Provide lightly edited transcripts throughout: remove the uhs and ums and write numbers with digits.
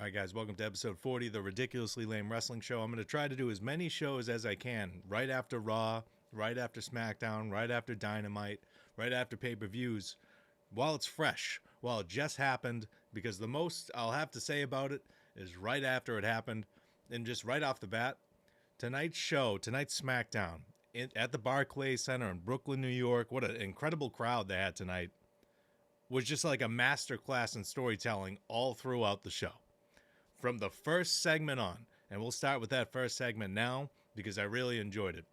All right, guys, welcome to episode 40, the Ridiculously Lame Wrestling Show. I'm going to try to do as many shows as I can right after Raw, right after SmackDown, right after Dynamite, right after pay-per-views, while it's fresh, while it just happened, because the most I'll have to say about it is right after it happened, and just right off the bat, tonight's show, tonight's SmackDown, at the Barclays Center in Brooklyn, New York, what an incredible crowd they had tonight, was just like a masterclass in storytelling all throughout the show. From the first segment on, and we'll start with that first segment now because I really enjoyed it.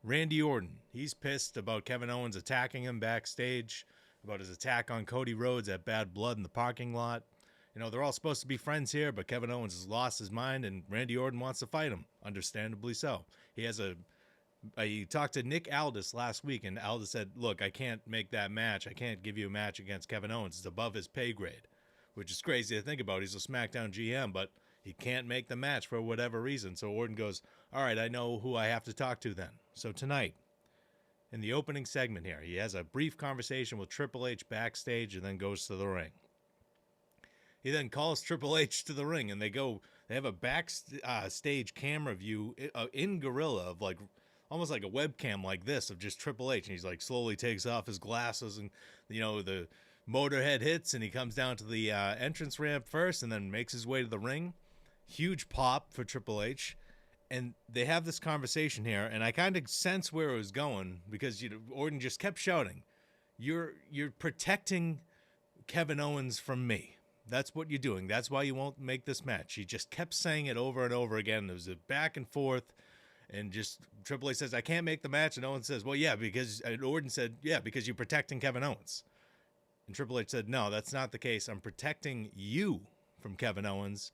Randy Orton, he's pissed about Kevin Owens attacking him backstage, about his attack on Cody Rhodes at Bad Blood in the parking lot. You know, they're all supposed to be friends here, but Kevin Owens has lost his mind and Randy Orton wants to fight him, understandably so. He talked to Nick Aldis last week, and Aldis said, look, I can't make that match. I can't give you a match against Kevin Owens. It's above his pay grade, which is crazy to think about. He's a SmackDown GM, but he can't make the match for whatever reason. So Orton goes, all right, I know who I have to talk to then. So tonight, in the opening segment here, he has a brief conversation with Triple H backstage and then goes to the ring. He then calls Triple H to the ring, and they have a backstage camera view in Gorilla of like almost like a webcam like this of just Triple H. And he's like slowly takes off his glasses and, you know, the Motorhead hits and he comes down to the entrance ramp first and then makes his way to the ring. Huge pop for Triple H. And they have this conversation here, and I kind of sense where it was going because Orton just kept shouting, you're protecting Kevin Owens from me. That's what you're doing. That's why you won't make this match. He just kept saying it over and over again. There was a back and forth. And just Triple H says, I can't make the match. And Owens says, well, yeah, because Orton said, yeah, because you're protecting Kevin Owens. And Triple H said, no, that's not the case. I'm protecting you from Kevin Owens.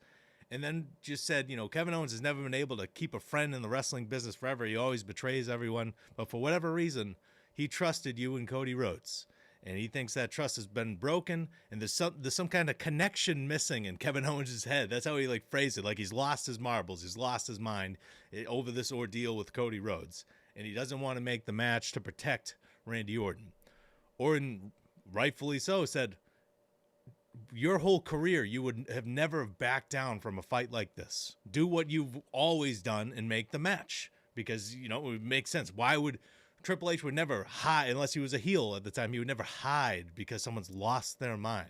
And then just said, Kevin Owens has never been able to keep a friend in the wrestling business forever. He always betrays everyone. But for whatever reason, he trusted you and Cody Rhodes. And he thinks that trust has been broken, and there's some kind of connection missing in Kevin Owens' head. That's how he phrased it. Like he's lost his marbles, he's lost his mind over this ordeal with Cody Rhodes, and he doesn't want to make the match to protect Randy Orton. Orton, rightfully so, said, your whole career you would have never backed down from a fight like this. Do what you've always done and make the match, because it would make sense. Why would Triple H would never hide, unless he was a heel at the time, he would never hide because someone's lost their mind.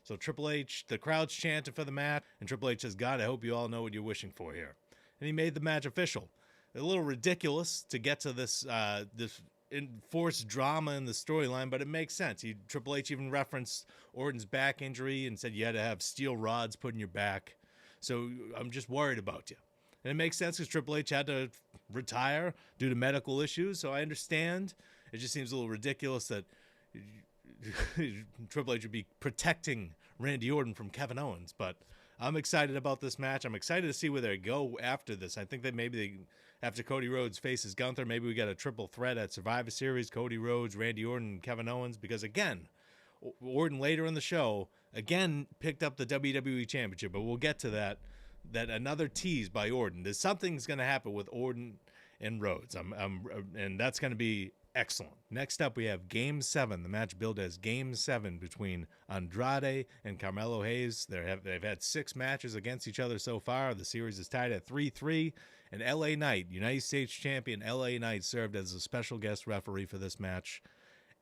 So Triple H, the crowd's chanting for the match, and Triple H says, God, I hope you all know what you're wishing for here. And he made the match official. A little ridiculous to get to this enforced drama in the storyline, but it makes sense. Triple H even referenced Orton's back injury and said you had to have steel rods put in your back. So I'm just worried about you. And it makes sense because Triple H had to retire due to medical issues, so I understand. It just seems a little ridiculous that Triple H would be protecting Randy Orton from Kevin Owens, but I'm excited about this match. I'm excited to see where they go after this. I think that after Cody Rhodes faces Gunther, maybe we got a triple threat at Survivor Series, Cody Rhodes, Randy Orton, and Kevin Owens, because again, Orton later in the show, again, picked up the WWE Championship, but we'll get to that another tease by Orton. There's something's going to happen with Orton and Rhodes, and that's going to be excellent. Next up, we have Game 7. The match billed as Game 7 between Andrade and Carmelo Hayes. They've had 6 matches against each other so far. The series is tied at 3-3, and LA Knight, United States champion LA Knight, served as a special guest referee for this match.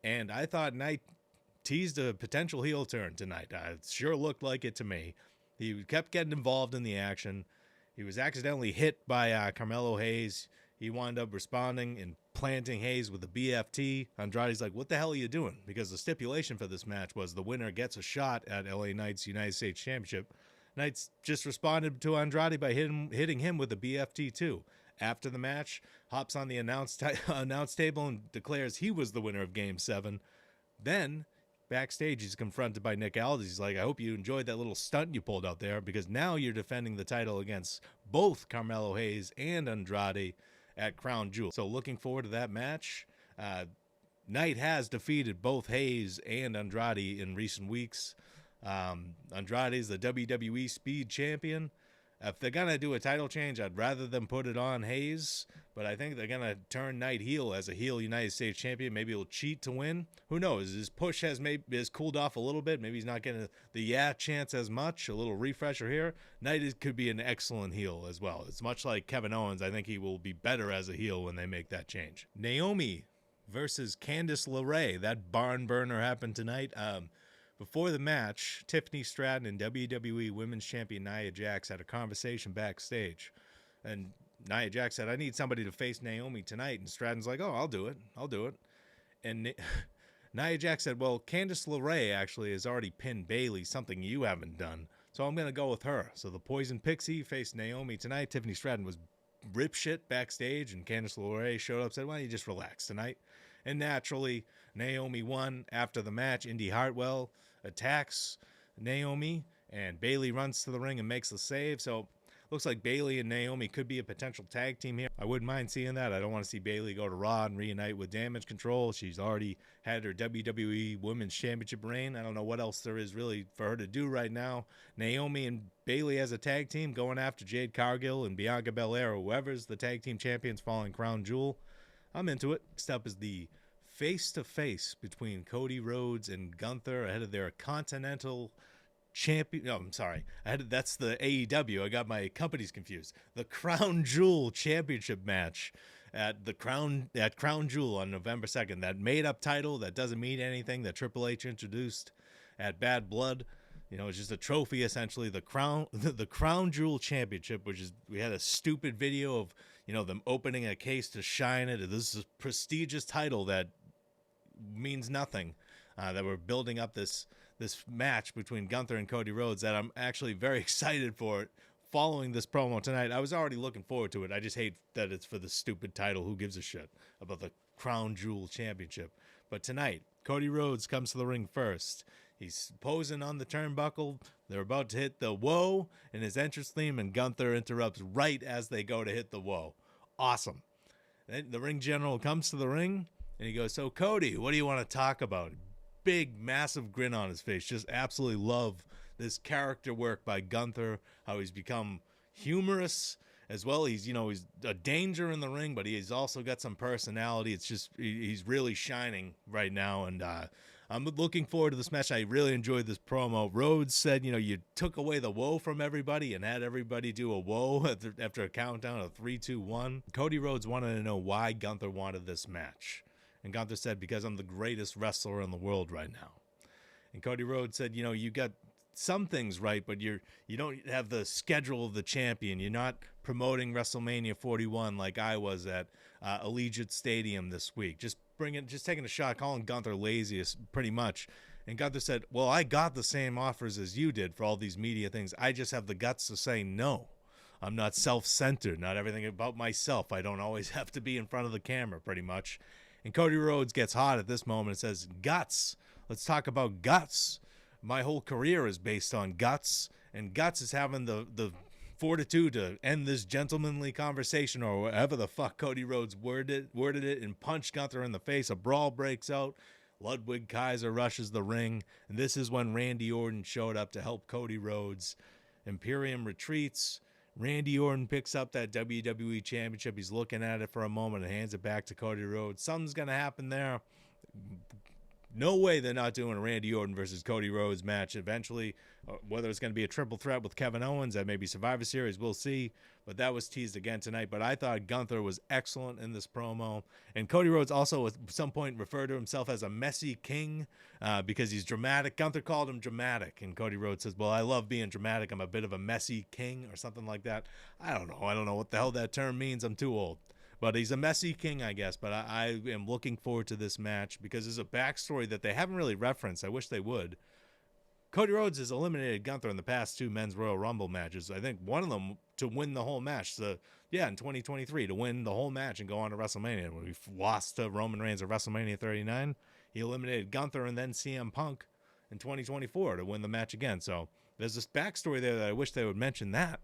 And I thought Knight teased a potential heel turn tonight. It sure looked like it to me. He kept getting involved in the action. He was accidentally hit by Carmelo Hayes. He wound up responding and planting Hayes with a BFT. Andrade's like, what the hell are you doing? Because the stipulation for this match was the winner gets a shot at LA Knight's United States Championship. Knights just responded to Andrade by hitting him with a BFT too. After the match, hops on the announce table and declares he was the winner of Game 7. Then backstage, he's confronted by Nick Aldis. He's like, I hope you enjoyed that little stunt you pulled out there, because now you're defending the title against both Carmelo Hayes and Andrade at Crown Jewel. So looking forward to that match. Knight has defeated both Hayes and Andrade in recent weeks. Andrade is the WWE Speed Champion. if they're going to do a title change, I'd rather them put it on Hayes. But I think they're going to turn Knight heel as a heel United States champion. Maybe he'll cheat to win. Who knows? His push has cooled off a little bit. Maybe he's not getting the chance as much. A little refresher here. Knight could be an excellent heel as well. It's much like Kevin Owens. I think he will be better as a heel when they make that change. Naomi versus Candice LeRae. That barn burner happened tonight. Before the match, Tiffany, Stratton, and WWE Women's Champion Nia Jax had a conversation backstage. And Nia Jax said, I need somebody to face Naomi tonight. And Stratton's like, oh, I'll do it. And Nia Jax said, well, Candice LeRae actually has already pinned Bayley, something you haven't done. So I'm going to go with her. So the Poison Pixie faced Naomi tonight. Tiffany Stratton was rip shit backstage, and Candice LeRae showed up and said, why don't you just relax tonight? And naturally, Naomi won after the match. Indy Hartwell attacks Naomi, and Bayley runs to the ring and makes the save. So looks like Bayley and Naomi could be a potential tag team here. I wouldn't mind seeing that. I don't want to see Bayley go to Raw and reunite with Damage Control. She's already had her WWE Women's Championship reign. I don't know what else there is really for her to do right now. Naomi and Bayley as a tag team going after Jade Cargill and Bianca Belair, or whoever's the tag team champions following Crown Jewel. I'm into it. Next up is the face-to-face between Cody Rhodes and Gunther ahead of their Continental Champion. No, I'm sorry. That's the AEW. I got my companies confused. The Crown Jewel Championship match at Crown Jewel on November 2nd. That made-up title that doesn't mean anything that Triple H introduced at Blood. It's just a trophy essentially. The Crown Jewel Championship, which is, we had a stupid video of them opening a case to shine it. This is a prestigious title that means nothing. That we're building up this match between Gunther and Cody Rhodes that I'm actually very excited for it following this promo tonight. I was already looking forward to it. I just hate that it's for the stupid title. Who gives a shit about the Crown Jewel Championship? But tonight, Cody Rhodes comes to the ring first. He's posing on the turnbuckle. They're about to hit the whoa in his entrance theme, and Gunther interrupts right as they go to hit the whoa. Awesome. Then the ring general comes to the ring, and he goes, so Cody, what do you want to talk about? Big, massive grin on his face. Just absolutely love this character work by Gunther, how he's become humorous as well. He's a danger in the ring, but he's also got some personality. It's just, he's really shining right now, and I'm looking forward to this match. I really enjoyed this promo. Rhodes said, you took away the whoa from everybody and had everybody do a whoa after a countdown of 3, 2, 1. Cody Rhodes wanted to know why Gunther wanted this match. And Gunther said, because I'm the greatest wrestler in the world right now. And Cody Rhodes said, you got some things right, but you don't have the schedule of the champion. You're not promoting WrestleMania 41 like I was at Allegiant Stadium this week. Just taking a shot, calling Gunther lazy pretty much. And Gunther said, well, I got the same offers as you did for all these media things. I just have the guts to say no. I'm not self-centered, not everything about myself. I don't always have to be in front of the camera pretty much. And Cody Rhodes gets hot at this moment and says, guts. Let's talk about guts. My whole career is based on guts, and guts is having the fortitude to end this gentlemanly conversation, or whatever the fuck Cody Rhodes worded it, and punch Gunther in the face. A brawl breaks out. Ludwig Kaiser rushes the ring, and this is when Randy Orton showed up to help Cody Rhodes. Imperium retreats. Randy Orton picks up that WWE Championship. He's looking at it for a moment and hands it back to Cody Rhodes. Something's going to happen there. No way they're not doing a Randy Orton versus Cody Rhodes match eventually. Whether it's going to be a triple threat with Kevin Owens, that may be Survivor Series, we'll see. But that was teased again tonight. But I thought Gunther was excellent in this promo. And Cody Rhodes also at some point referred to himself as a messy king because he's dramatic. Gunther called him dramatic. And Cody Rhodes says, well, I love being dramatic. I'm a bit of a messy king or something like that. I don't know what the hell that term means. I'm too old. But he's a messy king, I guess. But I am looking forward to this match because there's a backstory that they haven't really referenced. I wish they would. Cody Rhodes has eliminated Gunther in the past 2 Men's Royal Rumble matches. I think one of them to win the whole match. So, yeah, in 2023, to win the whole match and go on to WrestleMania. When we lost to Roman Reigns at WrestleMania 39, he eliminated Gunther and then CM Punk in 2024 to win the match again. So there's this backstory there that I wish they would mention that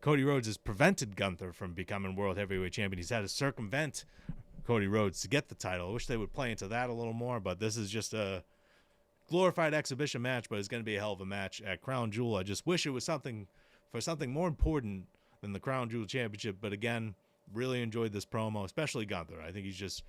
Cody Rhodes has prevented Gunther from becoming World Heavyweight Champion. He's had to circumvent Cody Rhodes to get the title. I wish they would play into that a little more, but this is just a glorified exhibition match, but it's going to be a hell of a match at Crown Jewel. I just wish it was something for something more important than the Crown Jewel Championship. But again, really enjoyed this promo, especially Gunther. I think he's just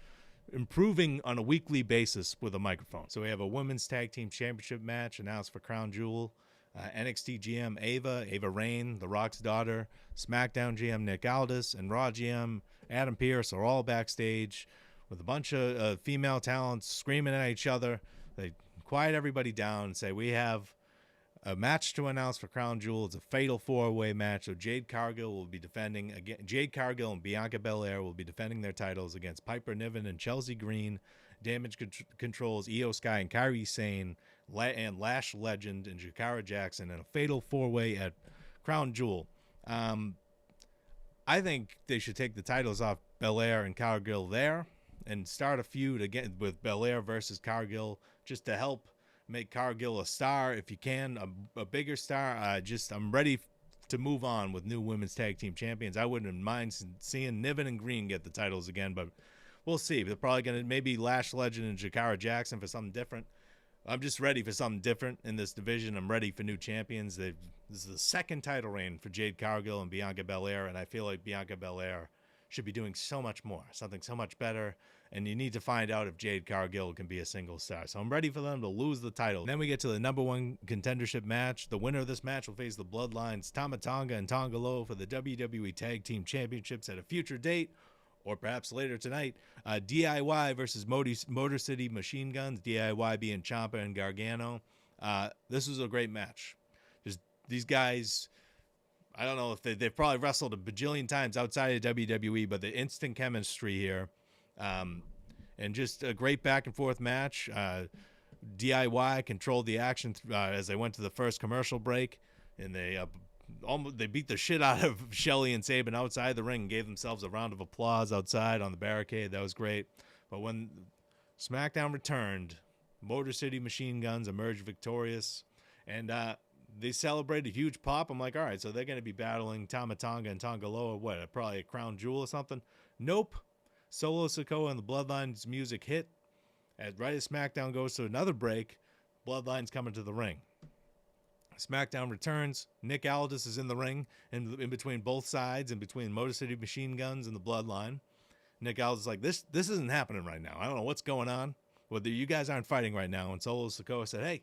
improving on a weekly basis with a microphone. So we have a women's tag team championship match announced for Crown Jewel. NXT GM Ava Raine, The Rock's daughter, SmackDown GM Nick Aldis, and Raw GM Adam Pearce are all backstage with a bunch of female talents screaming at each other. They quiet everybody down and say, we have a match to announce for Crown Jewel. It's a fatal 4-way match. So Jade Cargill will be defending again. Jade Cargill and Bianca Belair will be defending their titles against Piper Niven and Chelsea Green, Damage Control's Io Sky and Kairi Sane, and Lash Legend and Jakara Jackson in a fatal 4-way at Crown Jewel. I think they should take the titles off Belair and Cargill there and start a feud again with Belair versus Cargill, just to help make Cargill a star if you can, a bigger star. I'm ready to move on with new women's tag team champions. I wouldn't mind seeing Niven and Green get the titles again, but we'll see. They're probably going to maybe Lash Legend and Jakara Jackson for something different. I'm just ready for something different in this division. I'm ready for new champions. This is the second title reign for Jade Cargill and Bianca Belair, and I feel like Bianca Belair should be doing so much more, something so much better, and you need to find out if Jade Cargill can be a single star. So I'm ready for them to lose the title. Then we get to the number one contendership match. The winner of this match will face the Bloodlines, Tama Tonga and Tonga Loa, for the WWE Tag Team Championships at a future date, or perhaps later tonight. DIY versus Motor City Machine Guns, DIY being Ciampa and Gargano. This was a great match. Just these guys, I don't know if they've probably wrestled a bajillion times outside of WWE, but the instant chemistry here, and just a great back and forth match. DIY controlled the action as they went to the first commercial break, and they beat the shit out of Shelley and Sabin outside the ring and gave themselves a round of applause outside on the barricade. That was great. But when SmackDown returned, Motor City Machine Guns emerged victorious, and they celebrated a huge pop. I'm like, all right, so they're going to be battling Tama Tonga and Tonga Loa, probably a Crown Jewel or something? Nope. Solo Sikoa and the Bloodline's music hit. Right as SmackDown goes to another break, Bloodline's coming to the ring. SmackDown returns. Nick Aldis is in the ring, in between both sides, in between Motor City Machine Guns and the Bloodline. Nick Aldis is like, this isn't happening right now. I don't know what's going on. Whether you guys aren't fighting right now. And Solo Sikoa said, hey,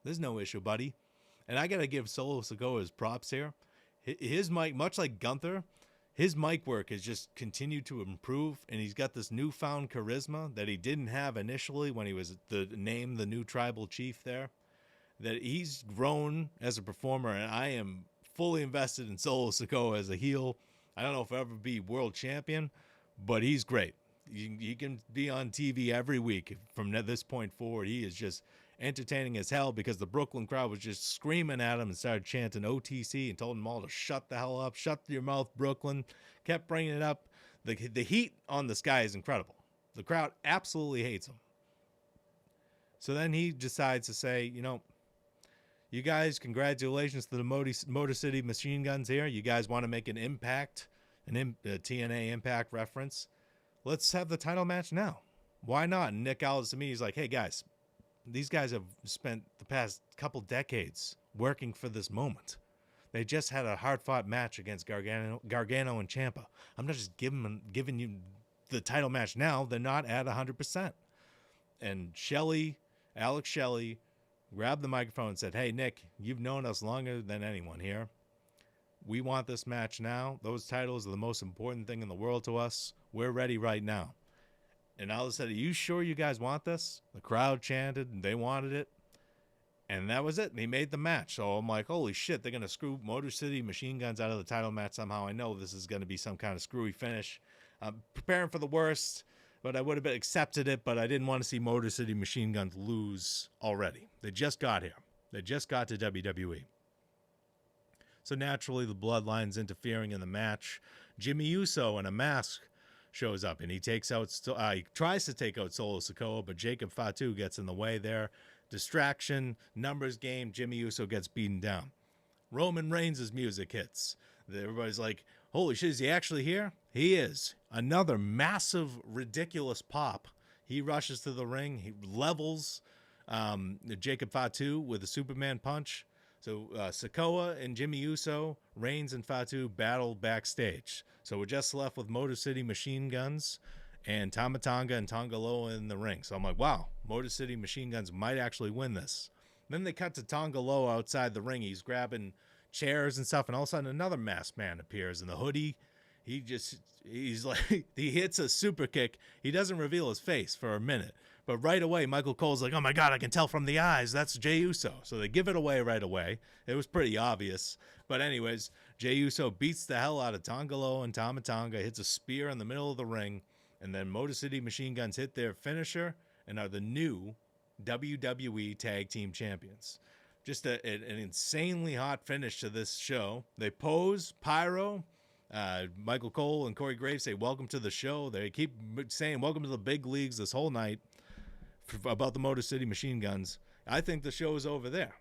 there's no issue, buddy. And I got to give Solo Sikoa his props here. His mic, much like Gunther, his mic work has just continued to improve, and he's got this newfound charisma that he didn't have initially when he was the new tribal chief there. That he's grown as a performer, and I am fully invested in Solo Sikoa as a heel. I don't know if he'll ever be world champion, but he's great. He can be on TV every week from this point forward. He is just entertaining as hell, because the Brooklyn crowd was just screaming at him and started chanting OTC and told them all to shut the hell up. Shut your mouth, Brooklyn. Kept bringing it up. The heat on this guy is incredible. The crowd absolutely hates him. So then he decides to say, you guys, congratulations to the Motor City Machine Guns here. You guys want to make an Impact, a TNA Impact reference. Let's have the title match now. Why not? And Nick Aldis to me, he's like, hey, guys, these guys have spent the past couple decades working for this moment. They just had a hard-fought match against Gargano and Ciampa. I'm not just giving you the title match now. They're not at 100%. And Alex Shelley, grabbed the microphone and said, hey, Nick, you've known us longer than anyone here. We want this match now. Those titles are the most important thing in the world to us. We're ready right now. And Aldis said, are you sure you guys want this? The crowd chanted, and they wanted it. And that was it. And he made the match. So I'm like, holy shit, they're going to screw Motor City Machine Guns out of the title match somehow. I know this is going to be some kind of screwy finish. I'm preparing for the worst, but I would have accepted it, but I didn't want to see Motor City Machine Guns lose already. They just got here. They just got to WWE. So naturally, the Bloodline's interfering in the match. Jimmy Uso in a mask shows up, and he tries to take out Solo Sikoa, but Jacob Fatu gets in the way there. Distraction, numbers game, Jimmy Uso gets beaten down. Roman Reigns' music hits. Everybody's like, holy shit, is he actually here? He is. Another massive, ridiculous pop. He rushes to the ring. He levels Jacob Fatu with a Superman punch. So Sikoa and Jimmy Uso, Reigns and Fatu battle backstage. So we're just left with Motor City Machine Guns and Tama Tonga and Tonga Loa in the ring. So I'm like, wow, Motor City Machine Guns might actually win this. Then they cut to Tonga Loa outside the ring. He's grabbing chairs and stuff, and all of a sudden another masked man appears in the hoodie. He's like, he hits a super kick. He doesn't reveal his face for a minute. But right away, Michael Cole's like, oh my God, I can tell from the eyes. That's Jey Uso. So they give it away right away. It was pretty obvious. But anyways, Jey Uso beats the hell out of Tonga Loa and Tama Tonga, hits a spear in the middle of the ring, and then Motor City Machine Guns hit their finisher and are the new WWE Tag Team Champions. Just an insanely hot finish to this show. They pose, pyro. Michael Cole and Corey Graves say, welcome to the show. They keep saying, welcome to the big leagues this whole night about the Motor City Machine Guns. I think the show is over there.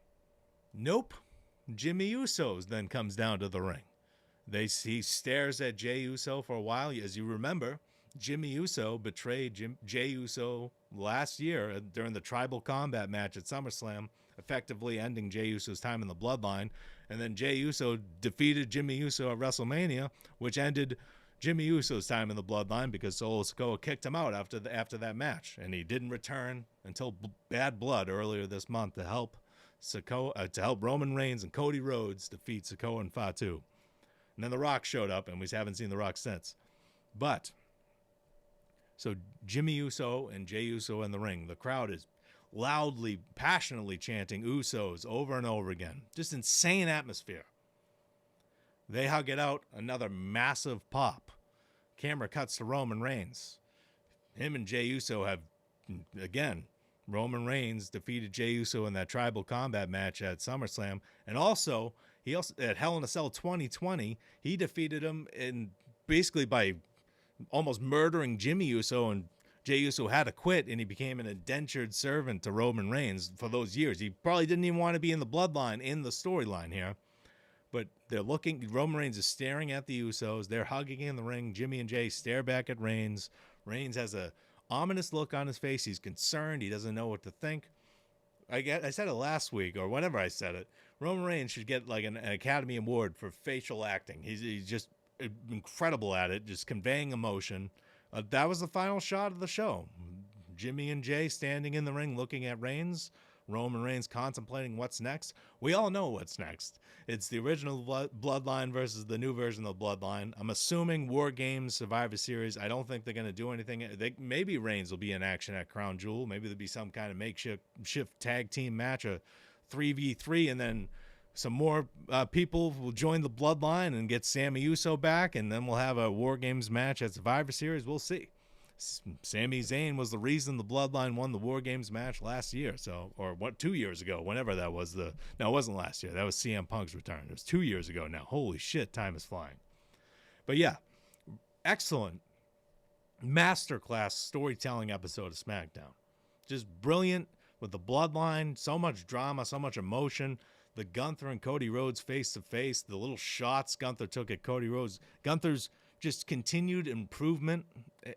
Nope. Jimmy Uso then comes down to the ring. He stares at Jey Uso for a while. As you remember, Jimmy Uso betrayed Jey Uso last year during the tribal combat match at SummerSlam, effectively ending Jey Uso's time in the Bloodline. And then Jey Uso defeated Jimmy Uso at WrestleMania, which ended Jimmy Uso's time in the Bloodline because Solo Sikoa kicked him out after that match, and he didn't return until Bad Blood earlier this month to help Roman Reigns and Cody Rhodes defeat Sikoa and Fatu. And then The Rock showed up, and we haven't seen The Rock since. But so Jimmy Uso and Jey Uso in the ring. The crowd is loudly, passionately chanting Usos over and over again. Just insane atmosphere. They hug it out, another massive pop. Camera cuts to Roman Reigns. Him and Jey Uso have, again, Roman Reigns defeated Jey Uso in that tribal combat match at SummerSlam. And also, he at Hell in a Cell 2020, he defeated him basically by almost murdering Jimmy Uso, and Jey Uso had to quit, and he became an indentured servant to Roman Reigns for those years. He probably didn't even want to be in the Bloodline in the storyline here. But they're looking, Roman Reigns is staring at the Usos. They're hugging in the ring. Jimmy and Jey stare back at Reigns. Reigns has a ominous look on his face. He's concerned. He doesn't know what to think. I said it last week, or whenever I said it. Roman Reigns should get like an Academy Award for facial acting. He's just incredible at it, just conveying emotion. That was the final shot of the show. Jimmy and Jey standing in the ring looking at Reigns. Roman Reigns contemplating what's next. We all know what's next. It's the original Bloodline versus the new version of Bloodline. I'm assuming War Games, Survivor Series. I don't think they're going to do anything. Maybe Reigns will be in action at Crown Jewel. Maybe there'll be some kind of makeshift tag team match, a 3v3, and then some more people will join the Bloodline and get Sami Uso back, and then we'll have a War Games match at Survivor Series. We'll see. Sami Zayn was the reason the Bloodline won the War Games match last year, 2 years ago, whenever that was. No, it wasn't last year. That was CM Punk's return. It was 2 years ago now. Holy shit, time is flying. But yeah, excellent masterclass storytelling episode of SmackDown. Just brilliant with the Bloodline, so much drama, so much emotion. The Gunther and Cody Rhodes face-to-face, the little shots Gunther took at Cody Rhodes. Gunther's just continued improvement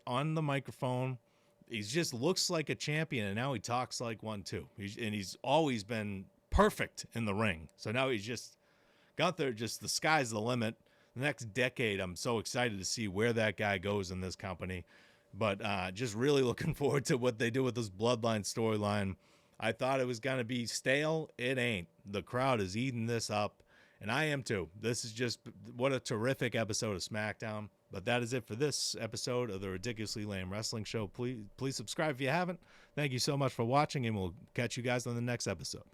on the microphone. He just looks like a champion, and now he talks like one too. He's always been perfect in the ring. So now Gunther, just the sky's the limit. The next decade, I'm so excited to see where that guy goes in this company. But just really looking forward to what they do with this Bloodline storyline. I thought it was going to be stale. It ain't. The crowd is eating this up. And I am too. This is just, what a terrific episode of SmackDown. But that is it for this episode of the Ridiculously Lame Wrestling Show. Please subscribe if you haven't. Thank you so much for watching, and we'll catch you guys on the next episode.